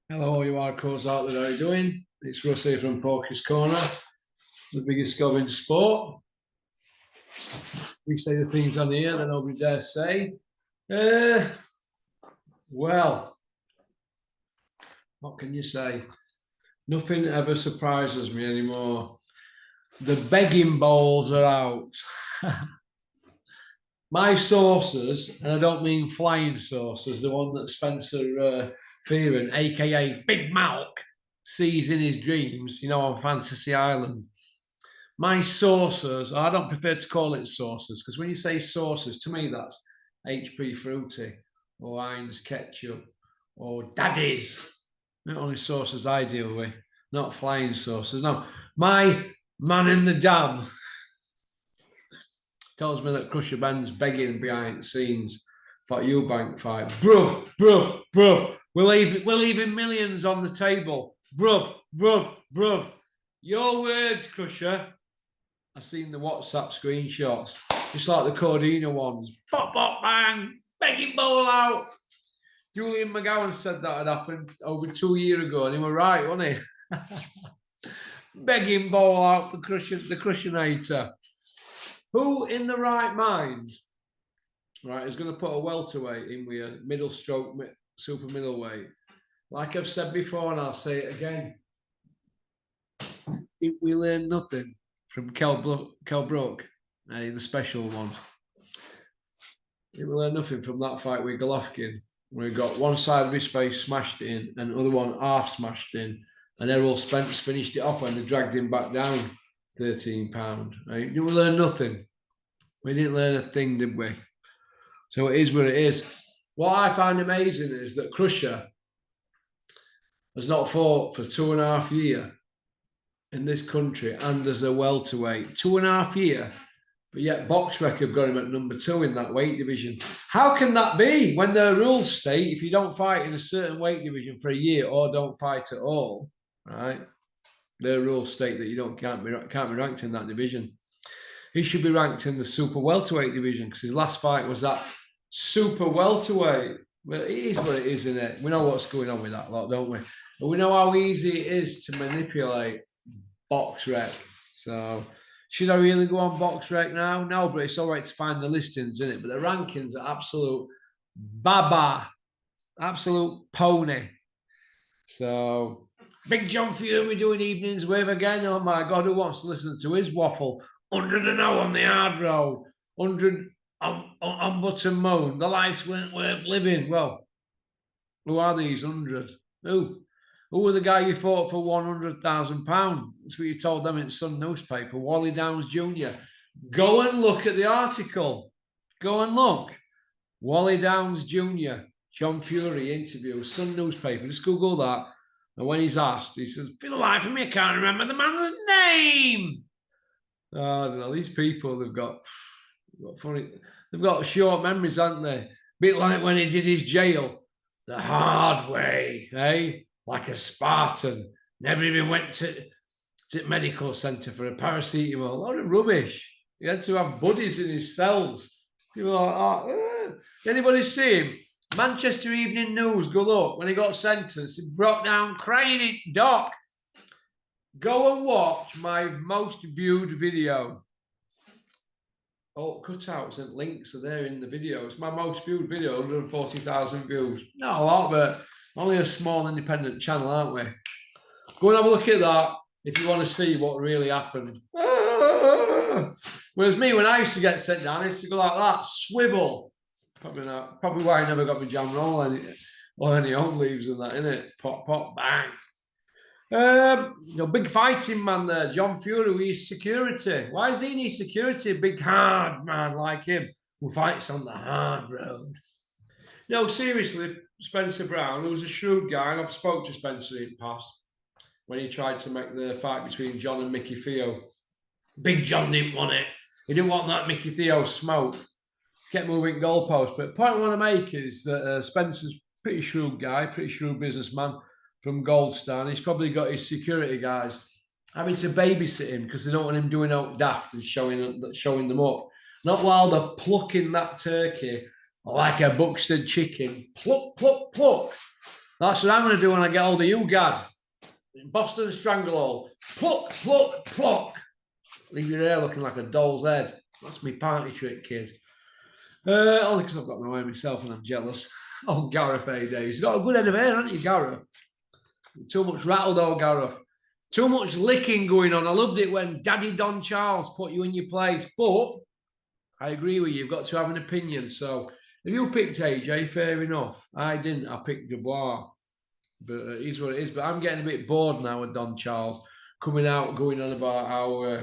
Hello, you hardcores out there, how are you doing? It's Russ here from Porky's Corner, the biggest gob in sport. We say the things on here that nobody dares say. Well, what can you say? Nothing ever surprises me anymore. The begging bowls are out. My sources, and I don't mean flying saucers, the one that Spencer Fearon, aka Big Malk, sees in his dreams, you know, on Fantasy Island. My saucers, I don't prefer to call it saucers, because when you say saucers, to me that's HP Fruity or Heinz Ketchup or Daddy's. The only saucers I deal with, not flying saucers. No, my man in the dam tells me that Krusher Benn's begging behind the scenes for a Eubank fight. Bruv. We're leaving millions on the table. Bruv. Your words, Krusher. I've seen the WhatsApp screenshots, just like the Cordina ones. Bop, bang, begging bowl out. Julian McGowan said that had happened over 2 years ago, and he was right, wasn't he? Begging bowl out for Krusher, the Crushinator. Who in the right mind, right, is going to put a welterweight in with a middle stroke super middleweight? Like I've said before, and I'll say it again. We learned nothing from Kell Brook, the special one. We learned nothing from that fight with Golovkin, where he got one side of his face smashed in and the other one half smashed in, and Errol Spence finished it off when they dragged him back down 13 pounds. Right? We learned nothing. We didn't learn a thing, did we? So it is what it is. What I find amazing is that Krusher has not fought for 2.5 years in this country and as a welterweight. 2.5 years, but yet BoxRec have got him at number 2 in that weight division. How can that be when their rules state if you don't fight in a certain weight division for a year or don't fight at all, right? Their rules state that you can't be ranked in that division. He should be ranked in the super welterweight division because his last fight was that super welterweight. But it is what it is, isn't it? We know what's going on with that lot, don't we? But we know how easy it is to manipulate BoxRec. So should I really go on BoxRec now? No, but it's all right to find the listings, isn't it? But the rankings are absolute baba, absolute pony. So Big John Fury doing evenings with again. Oh my God, who wants to listen to his waffle? 100 on the hard road, 100 on Button Moon. The lives weren't worth living. Well, who are these 100? Who were the guy you fought for £100,000? That's what you told them in Sun newspaper. Wally Downs Jr. Go and look at the article. Go and look. Wally Downs Jr. John Fury interview, Sun newspaper. Just Google that. And when he's asked, he says, "For the life of me, I can't remember the man's name." I don't know. These people, they've got funny. They've got short memories, haven't they? A bit like when he did his jail the hard way, eh? Like a Spartan. Never even went to medical centre for a paracetamol. A lot of rubbish. He had to have buddies in his cells. People like, oh, anybody see him? Manchester Evening News, go look. When he got sentenced, he broke down crying in dock. Go and watch my most viewed video. Oh, cutouts and links are there in the video. It's my most viewed video, 140,000 views. Not a lot, but only a small independent channel, aren't we? Go and have a look at that if you want to see what really happened. Whereas me, when I used to get sent down, I used to go like that, swivel. Probably not. Probably why I never got my jam roll or any home leaves and that, innit? Pop, bang. Big fighting man there, John Fury with his security. Why is he need security? A big hard man like him who fights on the hard road. No, seriously, Spencer Brown, who was a shrewd guy, and I've spoke to Spencer in the past when he tried to make the fight between John and Mickey Theo. Big John didn't want it. He didn't want that Mickey Theo smoke. Kept moving goalposts. But the point I want to make is that Spencer's a pretty shrewd guy, pretty shrewd businessman from Goldstar. He's probably got his security guys having to babysit him because they don't want him doing out daft and showing them up. Not while they're plucking that turkey like a Buxton chicken. Pluck, pluck, pluck. That's what I'm going to do when I get hold of you, Gad. Boston Stranglehold. Pluck, pluck, pluck. Leave your hair looking like a doll's head. That's my party trick, kid. Only because I've got my way myself and I'm jealous. Oh, Gareth A. Days. He's got a good head of hair, hasn't he, Gareth? Too much rattle though, Gareth. Too much licking going on. I loved it when Daddy Don Charles put you in your place. But I agree with you. You've got to have an opinion. So if you picked AJ, fair enough. I didn't. I picked Dubois. But it is what it is. But I'm getting a bit bored now with Don Charles coming out, going on about how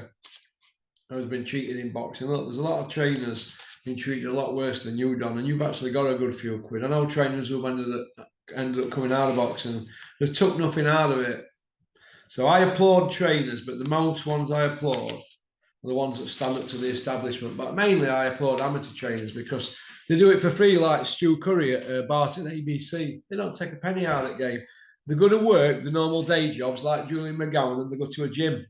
he's been treated in boxing. Look, there's a lot of trainers been treated a lot worse than you, Don, and you've actually got a good few quid. I know trainers who've ended up coming out of boxing. They've took nothing out of it. So I applaud trainers, but the most ones I applaud are the ones that stand up to the establishment. But mainly I applaud amateur trainers because they do it for free, like Stu Curry at Barton ABC. They don't take a penny out of the game. They go to work, the normal day jobs like Julian McGowan, and they go to a gym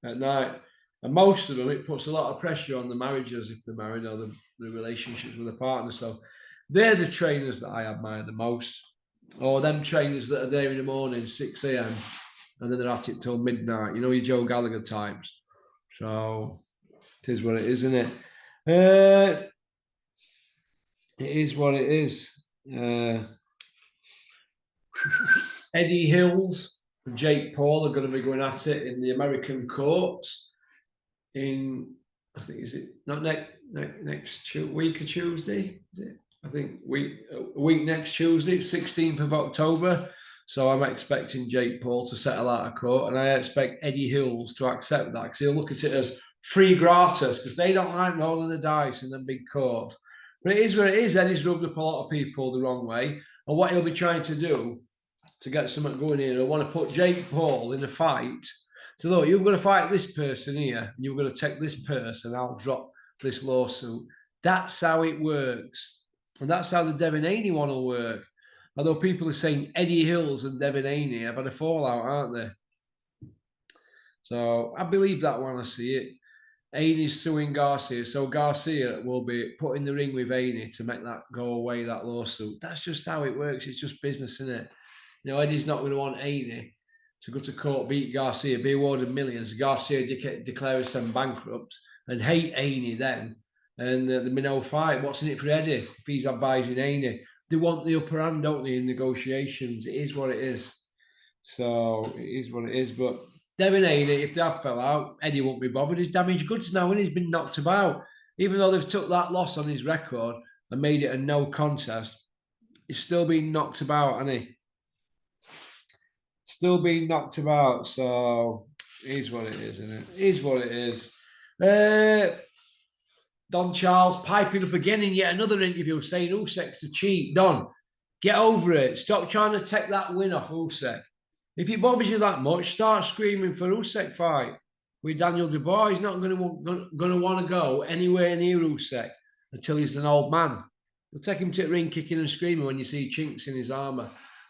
at night. And most of them, it puts a lot of pressure on the marriages if they're married or the relationships with the partner. So they're the trainers that I admire the most. Or them trainers that are there in the morning, 6 a.m., and then they're at it till midnight. You know, your Joe Gallagher types. So it is what it is, isn't it? It is what it is. Eddie Hills and Jake Paul are going to be going at it in the American courts in, I think, is it not next week or Tuesday? Is it? I think week next Tuesday, 16th of October. So I'm expecting Jake Paul to settle out of court, and I expect Eddie Hills to accept that because he'll look at it as free gratis because they don't like rolling the dice in the big courts. But it is what it is. Eddie's rubbed up a lot of people the wrong way, and what he'll be trying to do to get something going here, he'll want to put Jake Paul in a fight. So look, you're going to fight this person here, and you're going to take this person. I'll drop this lawsuit. That's how it works. And that's how the Devin Haney one will work. Although people are saying Eddie Hills and Devin Haney have had a fallout, aren't they? So I believe that when I see it. Haney's suing Garcia. So Garcia will be put in the ring with Haney to make that go away, that lawsuit. That's just how it works. It's just business, isn't it? You know, Eddie's not going to want Haney to go to court, beat Garcia, be awarded millions. Garcia declares them bankrupt and hate Haney then. And there'll be no fight. What's in it for Eddie if he's advising Haney? They want the upper hand, don't they, in negotiations? It is what it is. So it is what it is. But Devin Haney, if they have fell out, Eddie won't be bothered. He's damaged goods now and he's been knocked about. Even though they've took that loss on his record and made it a no contest, he's still being knocked about, hasn't he? Still being knocked about. So it is what it is, isn't it? It is what it is. Don Charles piping up again in yet another interview saying Usyk's a cheat. Don, get over it. Stop trying to take that win off Usyk. If it bothers you that much, start screaming for Usyk fight with Daniel Dubois. He's not going to want to go anywhere near Usyk until he's an old man. You'll take him to the ring kicking and screaming when you see chinks in his armour.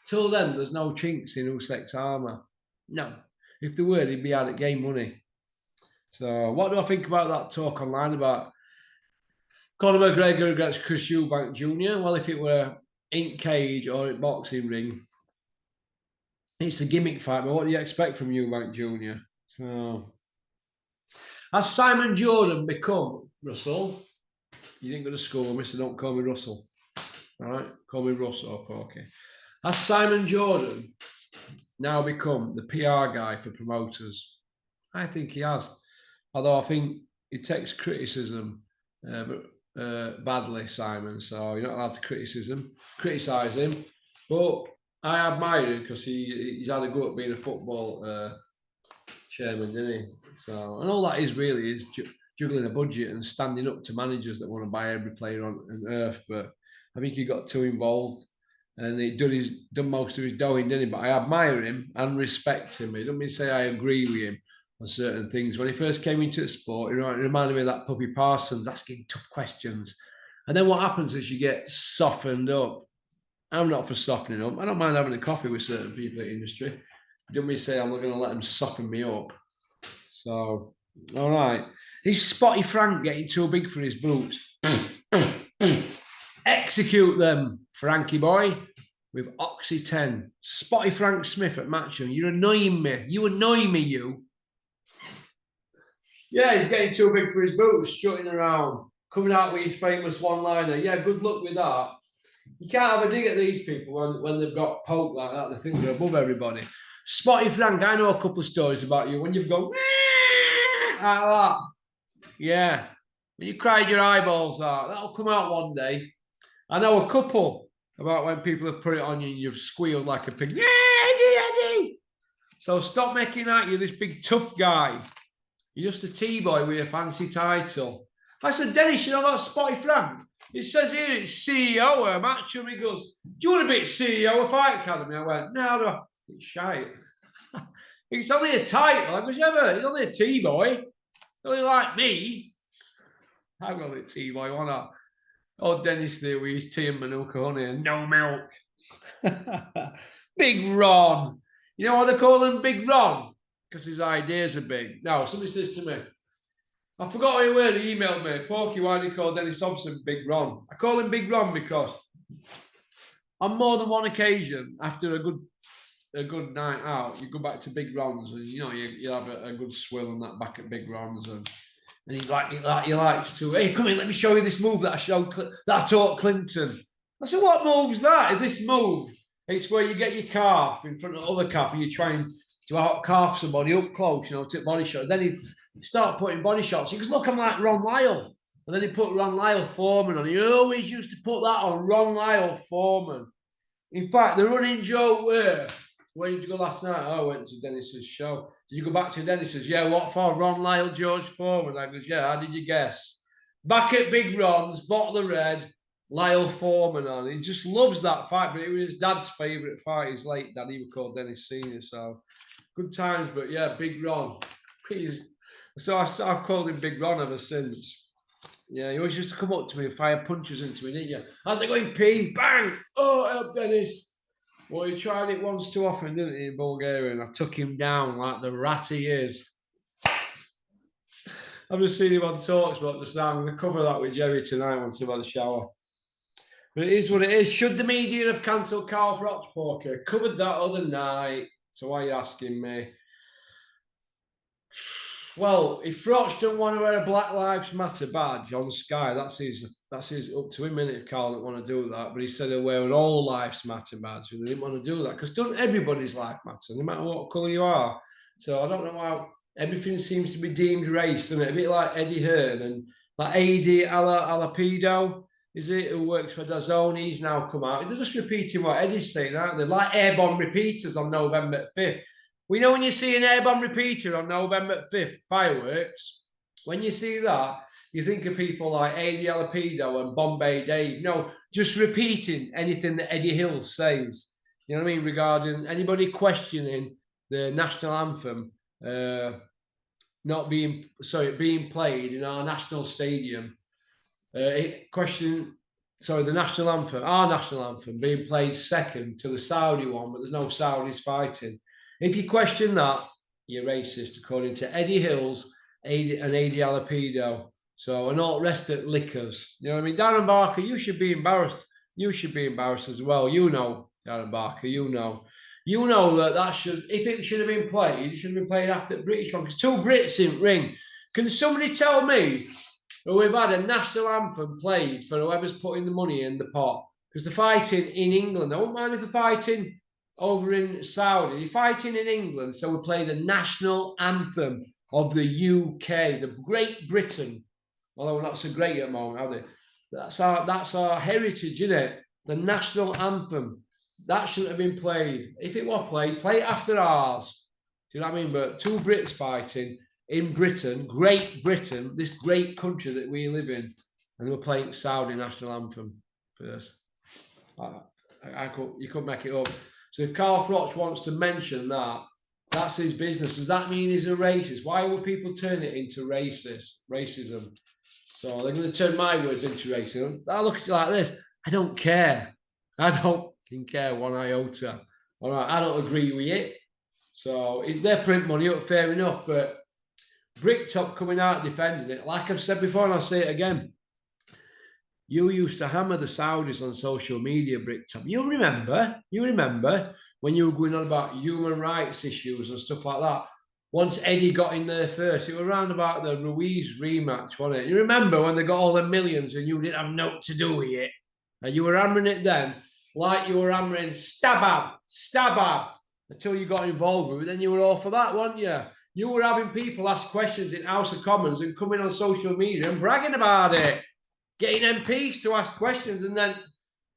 Till then, there's no chinks in Usyk's armour. No. If there were, he'd be out of game, wouldn't he? So what do I think about that talk online about Conor McGregor against Chris Eubank Jr.? Well, if it were in cage or in boxing ring, it's a gimmick fight, but what do you expect from Eubank Jr.? So, has Simon Jordan become, Russell? You didn't go to school, mister, don't call me Russell. All right, call me Russ or Porky. Has Simon Jordan now become the PR guy for promoters? I think he has. Although I think he takes criticism badly, Simon. So you're not allowed to criticise him. But I admire him because he's had a go at being a football chairman, didn't he? So, and all that is really is juggling a budget and standing up to managers that want to buy every player on earth. But I think he got too involved and he done most of his doing, didn't he? But I admire him and respect him. He doesn't mean to say I agree with him on certain things. When he first came into the sport, it reminded me of that puppy Parsons asking tough questions. And then what happens is you get softened up. I'm not for softening up. I don't mind having a coffee with certain people in the industry. Don't me say I'm not going to let them soften me up. So, all right. Is Spotty Frank getting too big for his boots? Execute them, Frankie boy, with Oxy 10. Spotty Frank Smith at Matcham. You're annoying me. You annoy me, you. Yeah, he's getting too big for his boots, strutting around, coming out with his famous one-liner. Yeah, good luck with that. You can't have a dig at these people when they've got poke like that. They think they're above everybody. Spotty Frank, I know a couple of stories about you when you've gone like that. Yeah, when you cried your eyeballs out, that'll come out one day. I know a couple about when people have put it on you and you've squealed like a pig. Eddie. So stop making out you're this big tough guy. You're just a T-boy with a fancy title. I said, Dennis, you know that Spotty Frank? It says here it's CEO of Matcham. He goes, do you want to be CEO of Fight Academy? I went, no, it's shite. It's only a title. I goes, yeah, but he's only a T-boy. Only like me. I'm only a T-boy, why not? Oh, Dennis there with his tea and Manuka honey and no milk. Big Ron. You know why they call him Big Ron? Because his ideas are big. Now, somebody says to me, I forgot who it was, he emailed me, Porky, why do you call Dennis Thompson Big Ron? I call him Big Ron because on more than one occasion, after a good night out, you go back to Big Ron's and you know you have a good swill and that back at Big Ron's and he likes to, hey, come in, let me show you this move that I taught Clinton. I said, what move's that? This move, it's where you get your calf in front of other calf and you're trying to out calf somebody up close, you know, to body shot. Then he start putting body shots. He goes, look, I'm like Ron Lyle. And then he put Ron Lyle Foreman on. He always used to put that on, Ron Lyle Foreman. In fact, the running joke where did you go last night? Oh, I went to Dennis's show. Did you go back to Dennis's? Yeah, what for? Ron Lyle, George Foreman. I goes, yeah, how did you guess? Back at Big Ron's, bottle of red, Lyle Foreman on. He just loves that fight, but it was his dad's favourite fight. His late dad, he was called Dennis Senior. So good times, but yeah, Big Ron. So I've called him Big Ron ever since. Yeah, he always used to come up to me and fire punches into me, didn't you? How's it going, P? Bang! Oh, help, Dennis. Well, he tried it once too often, didn't he, in Bulgaria? And I took him down like the rat he is. I've just seen him on Talksport just now. I'm going to cover that with Jerry tonight once I've had a shower. But it is what it is. Should the media have cancelled Carl Froch's poker? Covered that other night. So why are you asking me? Well, if Froch don't want to wear a Black Lives Matter badge on Sky, that's his up to him, if Carl don't want to do that. But he said he'll wear an All Lives Matter badge, and they didn't want to do that because don't everybody's life matter, no matter what colour you are. So I don't know how everything seems to be deemed race, doesn't it? A bit like Eddie Hearn and like AD Alapido, is it, who works for DAZN? He's now come out. They're just repeating what Eddie's saying, aren't they? Like airborne repeaters on November 5th. We know when you see an airborne repeater on November 5th, fireworks, when you see that, you think of people like AD Alapido and Bombay Dave. No, just repeating anything that Eddie Hill says. You know what I mean? Regarding anybody questioning the national anthem being played in our national stadium. The national anthem, our national anthem, being played second to the Saudi one, but there's no Saudis fighting. If you question that, you're racist, according to Eddie Hills and AD Alapido. So, and all the rest of liquors. You know what I mean? Darren Barker, you should be embarrassed. You should be embarrassed as well. You know, Darren Barker, you know. You know that if it should have been played, it should have been played after the British one, because two Brits in ring. Can somebody tell me we've had a national anthem played for whoever's putting the money in the pot? Because they're fighting in England. I won't mind if they're fighting over in Saudi. They're fighting in England, so we play the national anthem of the UK, the Great Britain. Although we're not so great at the moment, are they? That's our heritage, isn't it? The national anthem. That shouldn't have been played. If it was played, play it after ours. Do you know what I mean? But two Brits fighting in Britain, Great Britain, this great country that we live in, and we're playing Saudi national anthem first. You couldn't make it up. So if Carl Froch wants to mention that, that's his business. Does that mean he's a racist? Why would people turn it into racism? So they're going to turn my words into racism. I look at it like this. I don't care. I don't care one iota. All right, I don't agree with it. So if they print money up, fair enough. But Bricktop coming out defending it, like I've said before, and I'll say it again. You used to hammer the Saudis on social media, Bricktop. You remember when you were going on about human rights issues and stuff like that? Once Eddie got in there first, it was around about the Ruiz rematch, wasn't it? You remember when they got all the millions and you didn't have nothing to do with it? And you were hammering it then, like you were hammering stab until you got involved with it. Then you were all for that, weren't you? You were having people ask questions in House of Commons and coming on social media and bragging about it, getting MPs to ask questions, and then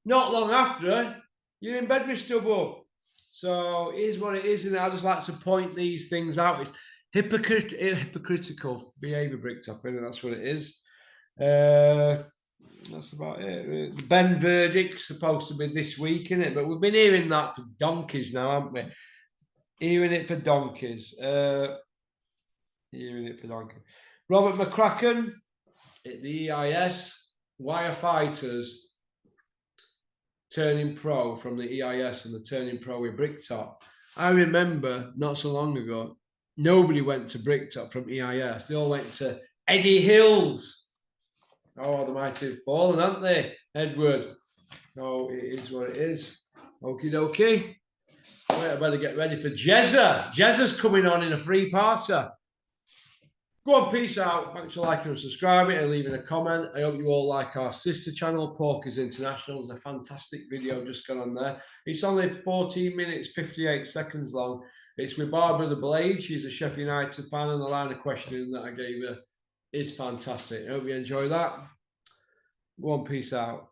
not long after, you're in bed with Stubble. So it is what it is, and I just like to point these things out. It's hypocritical behaviour, Bricktop, and that's what it is. That's about it. The Benn verdict's supposed to be this week, isn't it? But we've been hearing that for donkeys now, haven't we? Hearing it for donkeys. Hearing it for donkeys. Robert McCracken at the EIS. Why are fighters turning pro from the EIS and the turning pro with Bricktop? I remember not so long ago, nobody went to Bricktop from EIS. They all went to Eddie Hills. Oh, they might have fallen, haven't they, Edward? No, it is what it is. Okie dokie. Wait, I better get ready for Jezza. Jezza's coming on in a free parter. Go on, peace out. Thanks for liking and subscribing and leaving a comment. I hope you all like our sister channel, Porkers International. There's a fantastic video just gone on there. It's only 14 minutes, 58 seconds long. It's with Barbara the Blade. She's a Sheffield United fan, and the line of questioning that I gave her is fantastic. I hope you enjoy that. Go on, peace out.